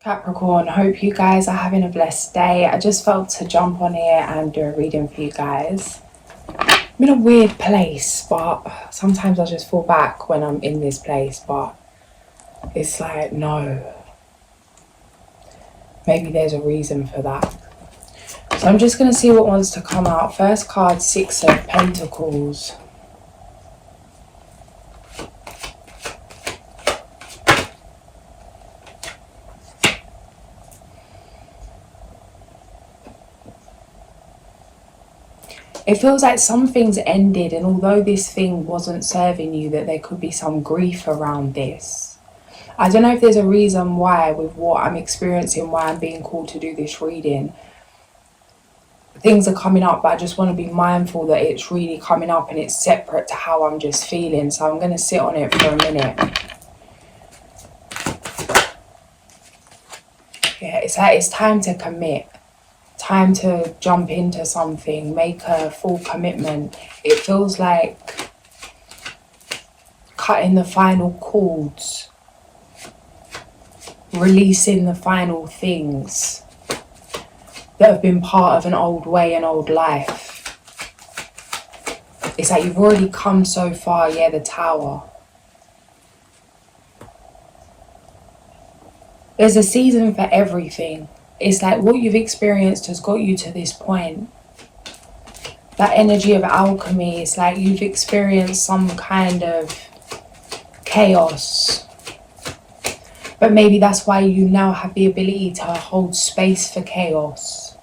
Capricorn, hope you guys are having a blessed day. I just felt to jump on here and do a reading for you guys. I'm in a weird place, but sometimes I just fall back when I'm in this place, but it's like, no. Maybe there's a reason for that. So I'm just going to see what wants to come out. First card, Six of Pentacles. It feels like something's ended, and although this thing wasn't serving you, that there could be some grief around this. I don't know if there's a reason why with what I'm experiencing, why I'm being called to do this reading. Things are coming up, but I just want to be mindful that it's really coming up and it's separate to how I'm just feeling. So I'm going to sit on it for a minute. Yeah, it's like it's time to commit. Time to jump into something, make a full commitment. It feels like cutting the final cords, releasing the final things that have been part of an old way, an old life. It's like you've already come so far. Yeah, the Tower. There's a season for everything. It's like what you've experienced has got you to this point. That energy of alchemy, it's like you've experienced some kind of chaos. But maybe that's why you now have the ability to hold space for chaos.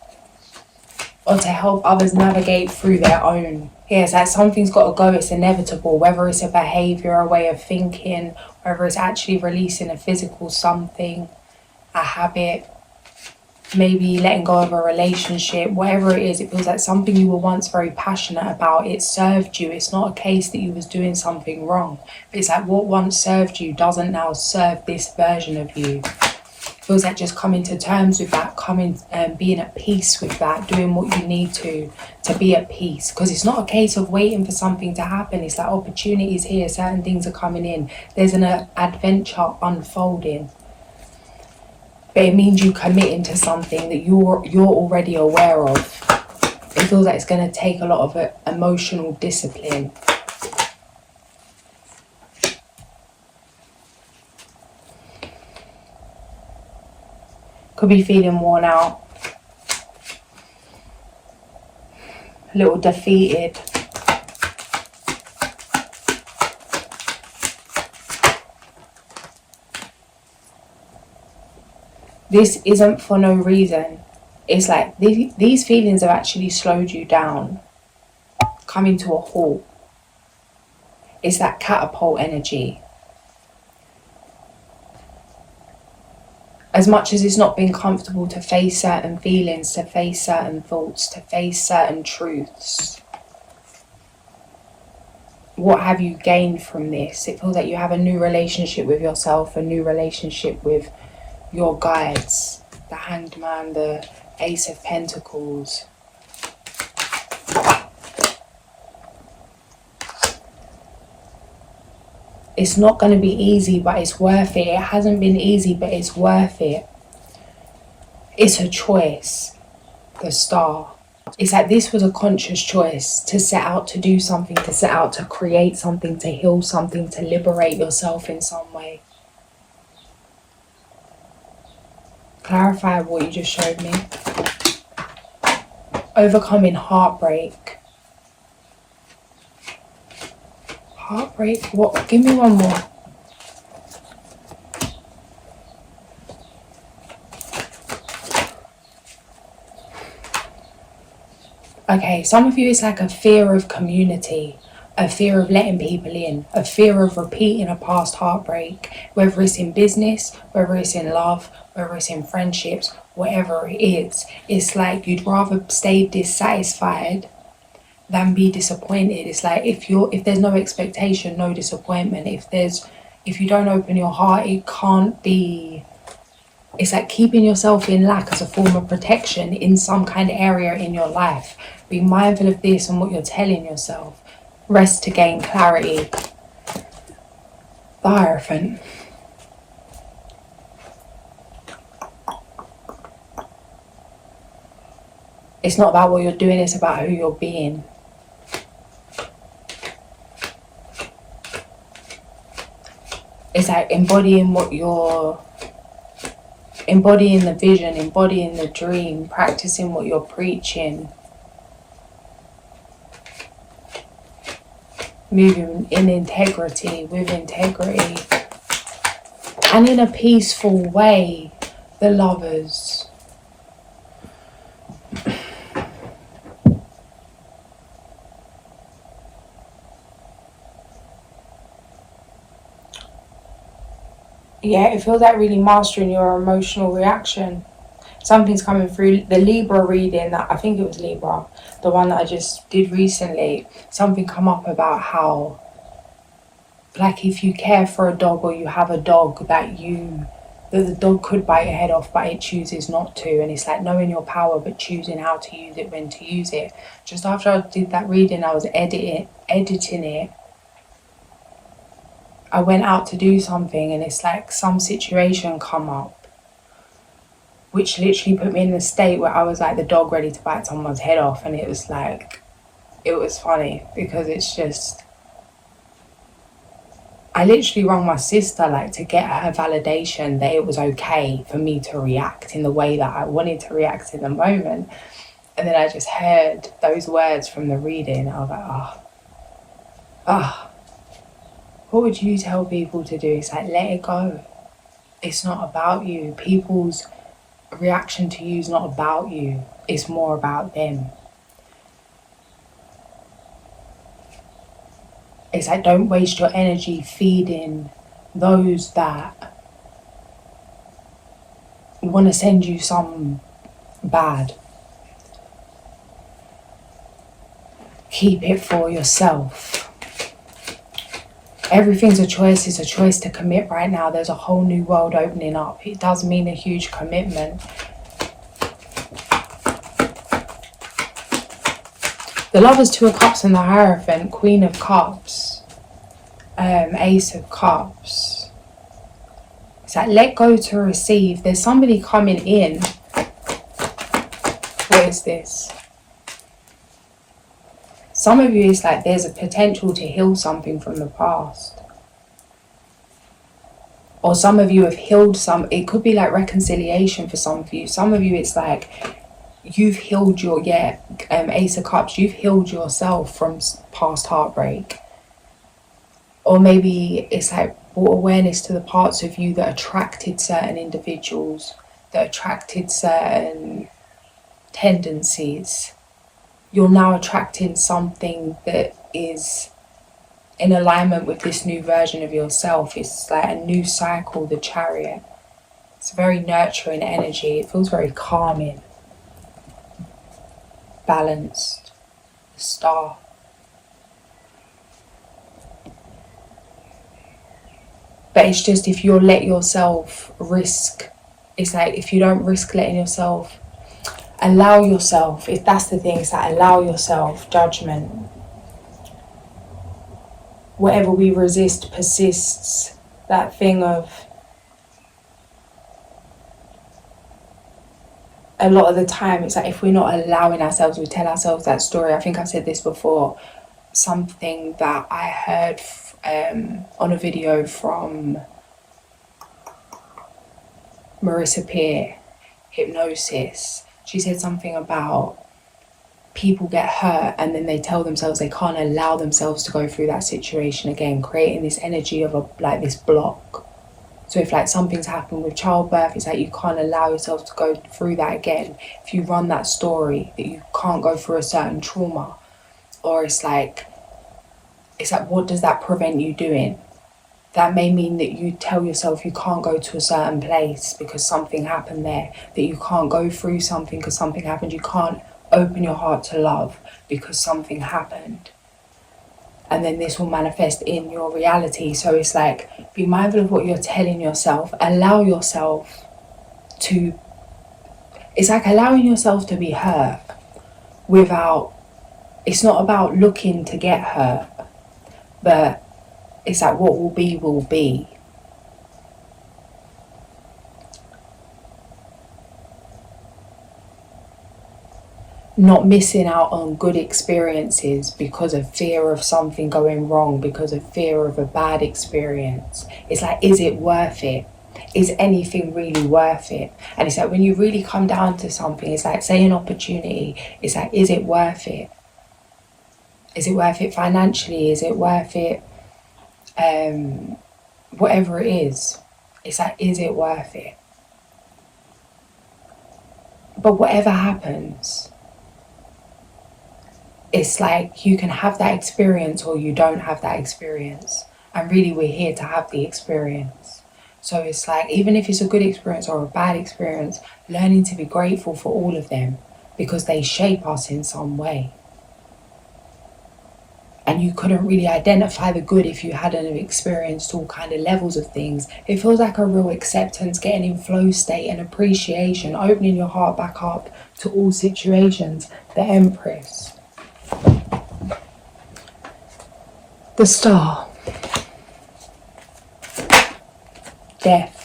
Or to help others navigate through their own. Yeah, it's like something's got to go, it's inevitable. Whether it's a behaviour, a way of thinking, whether it's actually releasing a physical something, a habit. Maybe letting go of a relationship, whatever it is, it feels like something you were once very passionate about. It served you. It's not a case that you was doing something wrong. It's like what once served you doesn't now serve this version of you. It feels like just coming to terms with that, being at peace with that, doing what you need to be at peace. Because it's not a case of waiting for something to happen. It's like opportunities here, certain things are coming in. There's an adventure unfolding. But it means you committing to something that you're already aware of. It feels like it's going to take a lot of emotional discipline. Could be feeling worn out. A little defeated. This isn't for no reason. It's like these feelings have actually slowed you down, coming to a halt. It's that catapult energy. As much as it's not been comfortable to face certain feelings, to face certain thoughts, to face certain truths, what have you gained from this? It feels like you have a new relationship with yourself, a new relationship with your guides, the Hanged Man, the Ace of Pentacles. It's not going to be easy, but it's worth it. It hasn't been easy, but it's worth it. It's a choice. The Star. It's like this was a conscious choice to set out to do something, to set out to create something, to heal something, to liberate yourself in some way. Clarify what you just showed me. Overcoming heartbreak. Heartbreak? What? Give me one more. Okay, some of you, it's like a fear of community, a fear of letting people in, a fear of repeating a past heartbreak, whether it's in business, whether it's in love, whether it's in friendships, whatever it is. It's like you'd rather stay dissatisfied than be disappointed. It's like if there's no expectation, no disappointment. If you don't open your heart, it can't be. It's like keeping yourself in lack as a form of protection in some kind of area in your life. Be mindful of this and what you're telling yourself. Rest to gain clarity. The Hierophant. It's not about what you're doing, it's about who you're being. It's like embodying embodying the vision, embodying the dream, practicing what you're preaching. Moving in integrity, with integrity. And in a peaceful way, the lovers. Yeah, it feels like really mastering your emotional reaction. Something's coming through. The Libra reading, that I think it was Libra, the one that I just did recently, something come up about how, like, if you care for a dog or you have a dog that the dog could bite your head off but it chooses not to, and it's like knowing your power but choosing how to use it, when to use it. Just after I did that reading, I was editing it. I went out to do something and it's like some situation come up which literally put me in the state where I was like the dog ready to bite someone's head off. And it was like, it was funny because it's just, I literally rang my sister like to get her validation that it was okay for me to react in the way that I wanted to react in the moment. And then I just heard those words from the reading. I was like, what would you tell people to do? It's like, let it go. It's not about you. People's reaction to you is not about you. It's more about them. It's like, don't waste your energy feeding those that want to send you some bad. Keep it for yourself. Everything's a choice. It's a choice to commit right now. There's a whole new world opening up. It does mean a huge commitment. The Lovers, Two of Cups, and the Hierophant, Queen of Cups, Ace of Cups. It's like, let go to receive. There's somebody coming in. What is this? Some of you, it's like there's a potential to heal something from the past. Or some of you have healed some, it could be like reconciliation for some of you. Some of you, it's like you've healed your, Ace of Cups, you've healed yourself from past heartbreak. Or maybe it's like brought awareness to the parts of you that attracted certain individuals, that attracted certain tendencies. You're now attracting something that is in alignment with this new version of yourself. It's like a new cycle, the Chariot. It's a very nurturing energy. It feels very calming, balanced. The Star. But it's just, if you let yourself risk, it's like if you don't risk letting yourself, allow yourself, if that's the thing, it's like allow yourself judgment. Whatever we resist persists. That thing of, a lot of the time, it's like if we're not allowing ourselves, we tell ourselves that story. I think I've said this before. Something that I heard on a video from Marissa Peer, Hypnosis. She said something about people get hurt and then they tell themselves they can't allow themselves to go through that situation again, creating this energy of this block. So if like something's happened with childbirth, it's like you can't allow yourself to go through that again. If you run that story that you can't go through a certain trauma, or it's like what does that prevent you doing? That may mean that you tell yourself you can't go to a certain place because something happened there, that you can't go through something because something happened, you can't open your heart to love because something happened. And then this will manifest in your reality. So it's like, be mindful of what you're telling yourself. Allow yourself to, it's like allowing yourself to be hurt without, it's not about looking to get hurt, but it's like what will be, will be. not missing out on good experiences because of fear of something going wrong, because of fear of a bad experience. It's like, is it worth it? Is anything really worth it? And it's like, when you really come down to something, it's like, say an opportunity, it's like, is it worth it? Is it worth it financially? Is it worth it whatever it is? It's like, is it worth it? But whatever happens, it's like, you can have that experience or you don't have that experience. And really, we're here to have the experience. So it's like, even if it's a good experience or a bad experience, learning to be grateful for all of them, because they shape us in some way. And you couldn't really identify the good if you hadn't experienced all kind of levels of things. It feels like a real acceptance, getting in flow state and appreciation, opening your heart back up to all situations. The Empress. The Star. Death.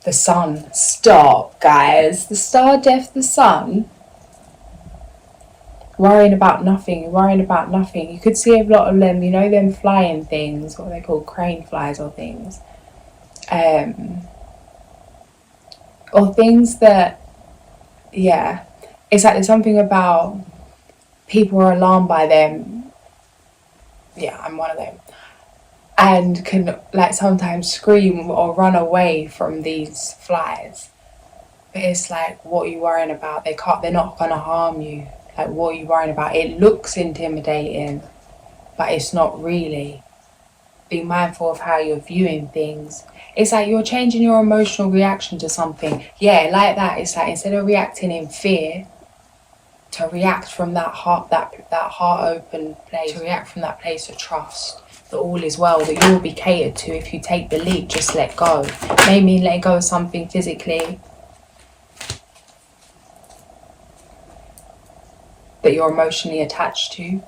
The Sun. Stop, guys. The Star, Death, the Sun. Worrying about nothing. You could see a lot of them, them flying things, what they call crane flies or things. Or things that, it's like there's something about people are alarmed by them. Yeah, I'm one of them. And can like sometimes scream or run away from these flies. But it's like, what are you worrying about? They're not gonna harm you. Like, what are you worrying about? It looks intimidating, but it's not really. Be mindful of how you're viewing things. It's like you're changing your emotional reaction to something. Yeah, like that. It's like, instead of reacting in fear, to react from that heart open place, to react from that place of trust, that all is well, that you'll be catered to if you take the leap. Just let go. May mean letting go of something physically that you're emotionally attached to.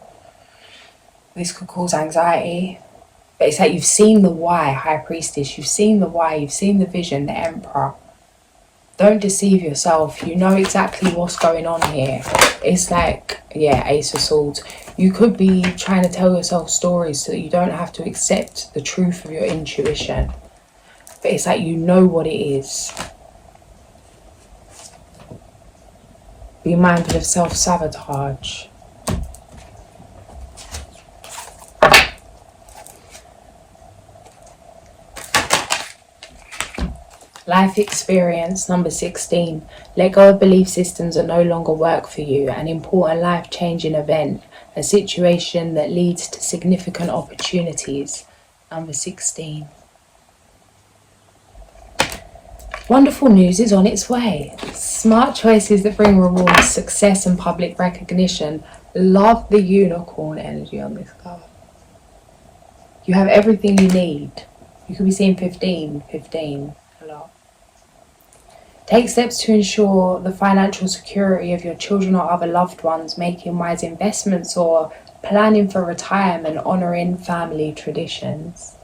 This could cause anxiety. But it's like, you've seen the why, High Priestess. You've seen the why. You've seen the vision, the Emperor. Don't deceive yourself. You know exactly what's going on here. It's like, Ace of Swords. You could be trying to tell yourself stories so that you don't have to accept the truth of your intuition. But it's like, you know what it is. Be mindful of self-sabotage. Life experience, number 16. Let go of belief systems that no longer work for you. An important life-changing event. A situation that leads to significant opportunities. Number 16. Wonderful news is on its way. Smart choices that bring rewards, success and public recognition. Love the unicorn energy on this card. You have everything you need. You could be seeing 15, a lot. Take steps to ensure the financial security of your children or other loved ones, making wise investments or planning for retirement, honouring family traditions.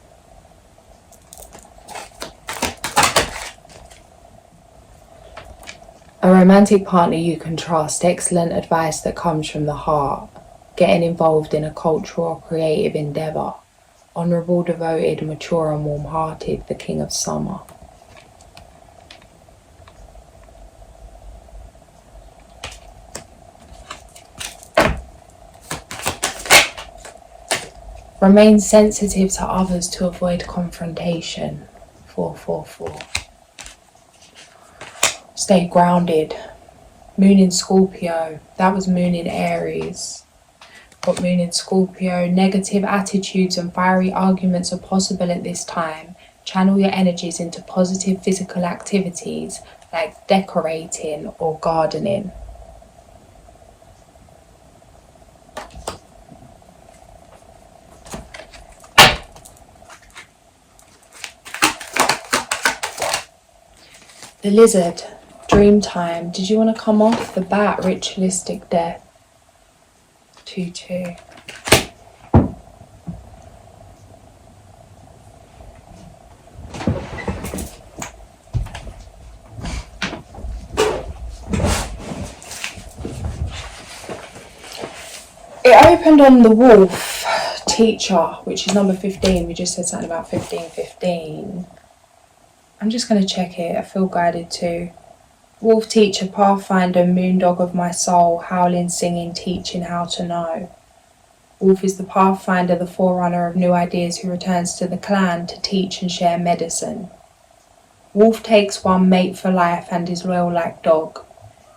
A romantic partner you can trust, excellent advice that comes from the heart, getting involved in a cultural or creative endeavour, honourable, devoted, mature and warm-hearted, the King of Summer. Remain sensitive to others to avoid confrontation, 444. Stay grounded. Moon in Scorpio. That was Moon in Aries. Got Moon in Scorpio. Negative attitudes and fiery arguments are possible at this time. Channel your energies into positive physical activities like decorating or gardening. The Lizard. Dream time. Did you want to come off the bat? Ritualistic death. 2-2. opened on the wolf teacher, which is number 15. We just said something about 15. I'm just going to check it. I feel guided to. Wolf teacher, pathfinder, moondog of my soul, howling, singing, teaching how to know. Wolf is the pathfinder, the forerunner of new ideas who returns to the clan to teach and share medicine. Wolf takes one mate for life and is loyal like dog.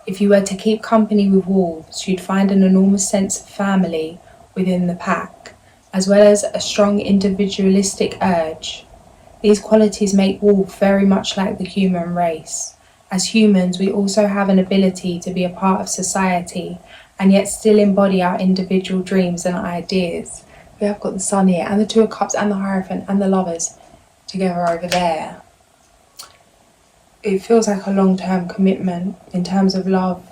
If you were to keep company with wolves, you'd find an enormous sense of family within the pack, as well as a strong individualistic urge. These qualities make wolf very much like the human race. As humans, we also have an ability to be a part of society and yet still embody our individual dreams and ideas. We have got the Sun here, and the Two of Cups, and the Hierophant, and the Lovers together over there. It feels like a long-term commitment in terms of love.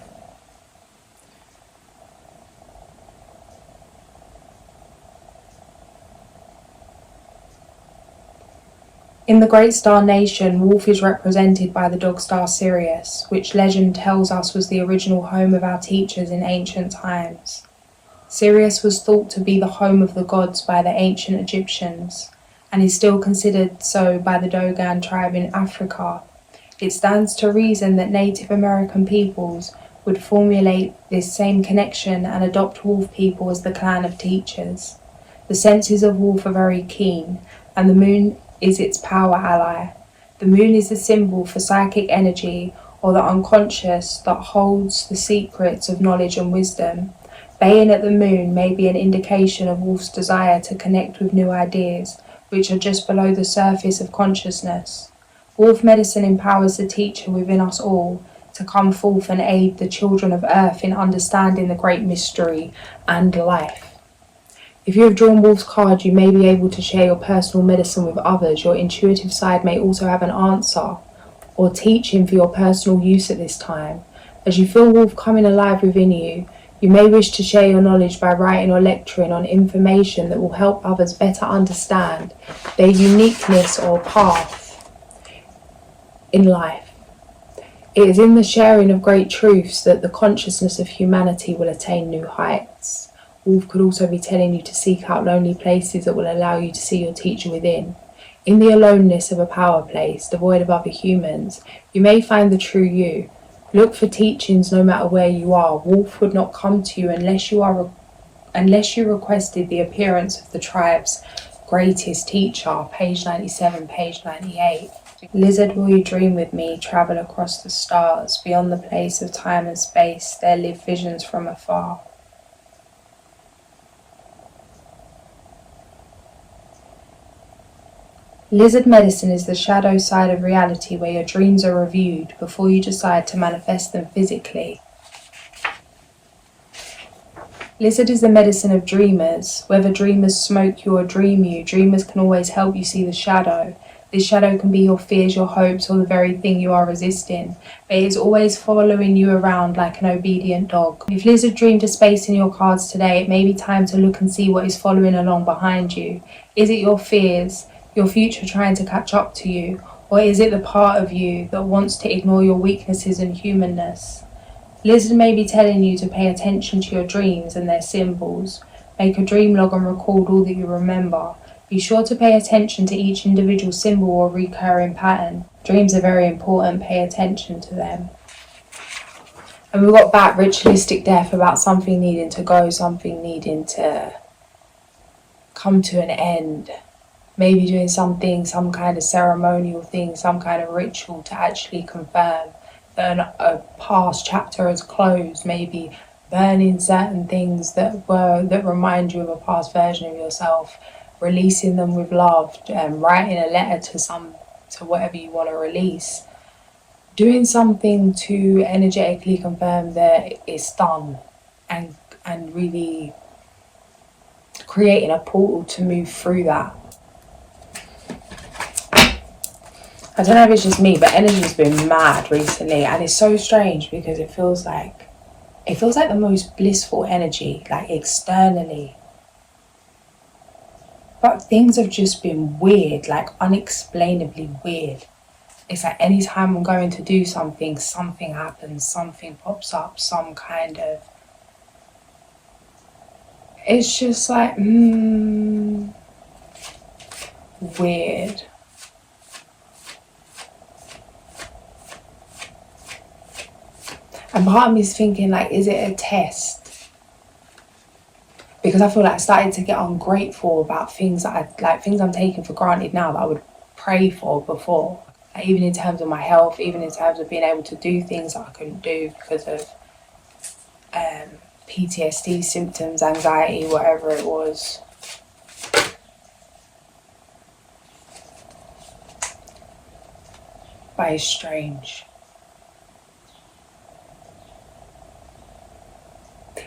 In the great star nation, Wolf is represented by the dog star Sirius, which legend tells us was the original home of our teachers in ancient times. Sirius was thought to be the home of the gods by the ancient Egyptians, and is still considered so by the Dogon tribe in Africa. It stands to reason that Native American peoples would formulate this same connection and adopt wolf people as the clan of teachers. The senses of wolf are very keen, and the moon is its power ally. The moon is a symbol for psychic energy, or the unconscious that holds the secrets of knowledge and wisdom. Baying at the moon may be an indication of wolf's desire to connect with new ideas, which are just below the surface of consciousness. Wolf medicine empowers the teacher within us all to come forth and aid the children of earth in understanding the great mystery and life. If you have drawn Wolf's card, you may be able to share your personal medicine with others. Your intuitive side may also have an answer or teaching for your personal use at this time. As you feel Wolf coming alive within you, you may wish to share your knowledge by writing or lecturing on information that will help others better understand their uniqueness or path in life. It is in the sharing of great truths that the consciousness of humanity will attain new heights. Wolf could also be telling you to seek out lonely places that will allow you to see your teacher within. In the aloneness of a power place, devoid of other humans, you may find the true you. Look for teachings no matter where you are. Wolf would not come to you unless you requested the appearance of the tribe's greatest teacher. Page 97, page 98. Lizard, will you dream with me? Travel across the stars. Beyond the place of time and space, there live visions from afar. Lizard medicine is the shadow side of reality where your dreams are reviewed before you decide to manifest them physically. Lizard is the medicine of dreamers. Whether dreamers smoke you or dream you, dreamers can always help you see the shadow. This shadow can be your fears, your hopes, or the very thing you are resisting, but it is always following you around like an obedient dog. If Lizard dreamed a space in your cards today, it may be time to look and see what is following along behind you. Is it your fears? Your future trying to catch up to you, or is it the part of you that wants to ignore your weaknesses and humanness? Lizard may be telling you to pay attention to your dreams and their symbols. Make a dream log and record all that you remember. Be sure to pay attention to each individual symbol or recurring pattern. Dreams are very important, pay attention to them. And we've got back ritualistic death, about something needing to go, something needing to come to an end. Maybe doing something, some kind of ceremonial thing, some kind of ritual to actually confirm that a past chapter has closed. Maybe burning certain things that remind you of a past version of yourself, releasing them with love, writing a letter to whatever you want to release. Doing something to energetically confirm that it's done, and really creating a portal to move through that. I don't know if it's just me, but energy's been mad recently, and it's so strange because it feels like the most blissful energy, like externally. But things have just been weird, like unexplainably weird. It's like anytime I'm going to do something, something happens, something pops up, some kind of It's just like, weird. And part of me is thinking, like, is it a test? Because I feel like I started to get ungrateful about things that things I'm taking for granted now that I would pray for before. Like, even in terms of my health, even in terms of being able to do things that I couldn't do because of PTSD symptoms, anxiety, whatever it was. But it's strange.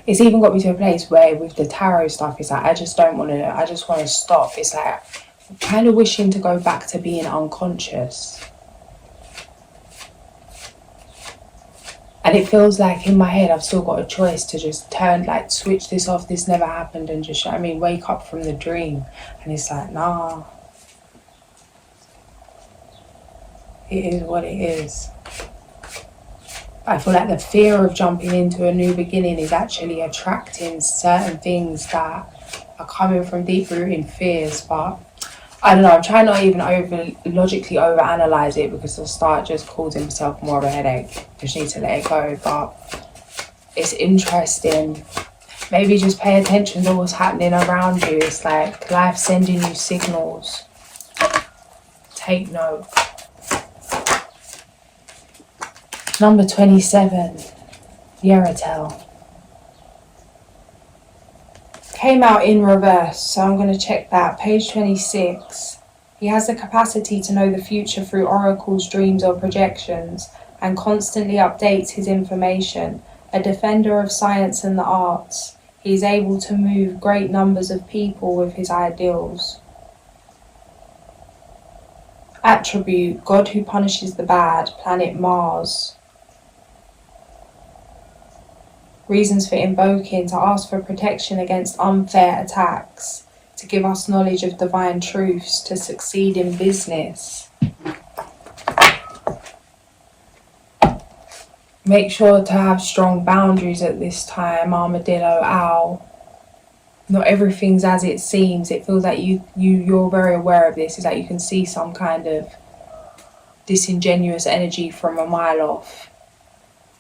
It's even got me to a place where with the tarot stuff, it's like I just want to stop. It's like I'm kind of wishing to go back to being unconscious. And it feels like in my head I've still got a choice to just switch this off, this never happened, and just, wake up from the dream. And it's like, nah. It is what it is. I feel like the fear of jumping into a new beginning is actually attracting certain things that are coming from deep-rooted fears. But I don't know, I'm trying not even logically overanalyze it, because I'll start just causing myself more of a headache. Just need to let it go. But it's interesting. Maybe just pay attention to what's happening around you. It's like life sending you signals. Take note. Number 27, Hereticá. Came out in reverse, so I'm going to check that. Page 26. He has the capacity to know the future through oracles, dreams, or projections, and constantly updates his information. A defender of science and the arts, he is able to move great numbers of people with his ideals. Attribute, God who punishes the bad, planet Mars. Reasons for invoking, to ask for protection against unfair attacks, to give us knowledge of divine truths, to succeed in business. Make sure to have strong boundaries at this time, armadillo, owl. Not everything's as it seems. It feels like you're very aware of this. It's like you can see some kind of disingenuous energy from a mile off.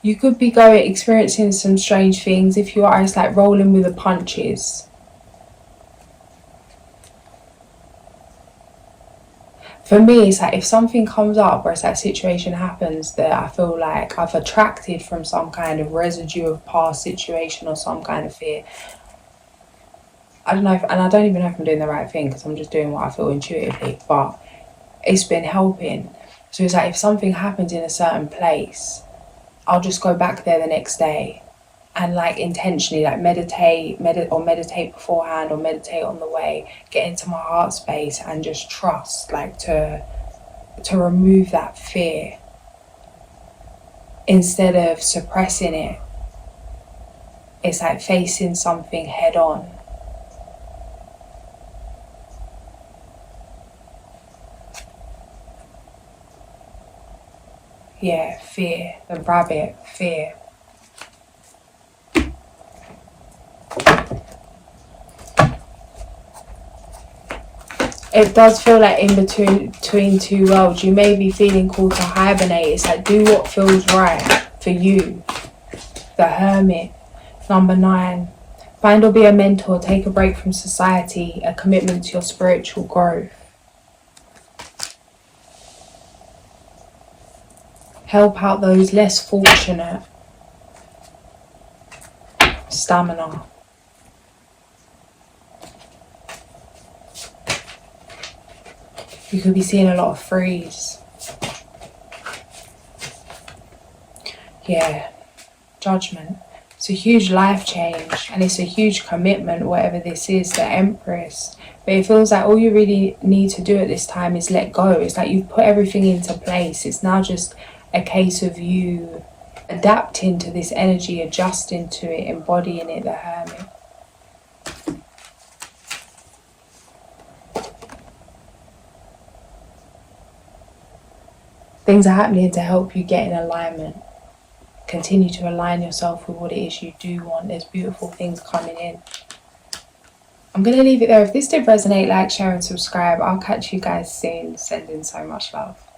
You could be experiencing some strange things. If you are, it's like rolling with the punches. For me, it's like if something comes up or it's like a situation happens that I feel like I've attracted from some kind of residue of past situation or some kind of fear. I don't know, and I don't even know if I'm doing the right thing, because I'm just doing what I feel intuitively, but it's been helping. So it's like if something happens in a certain place, I'll just go back there the next day and intentionally meditate beforehand or meditate on the way, get into my heart space and just trust, to remove that fear instead of suppressing it. It's like facing something head on. Yeah, fear, the rabbit, fear. It does feel like in between two worlds. You may be feeling called to hibernate. It's like do what feels right for you. The Hermit. Number 9. Find or be a mentor. Take a break from society. A commitment to your spiritual growth. Help out those less fortunate. Stamina. You could be seeing a lot of freeze. Yeah, judgment. It's a huge life change and it's a huge commitment, whatever this is, the Empress. But it feels like all you really need to do at this time is let go. It's like you've put everything into place. It's now just a case of you adapting to this energy, adjusting to it, embodying it, the Hermit. Things are happening to help you get in alignment. Continue to align yourself with what it is you do want. There's beautiful things coming in. I'm going to leave it there. If this did resonate, like, share and subscribe. I'll catch you guys soon. Sending so much love.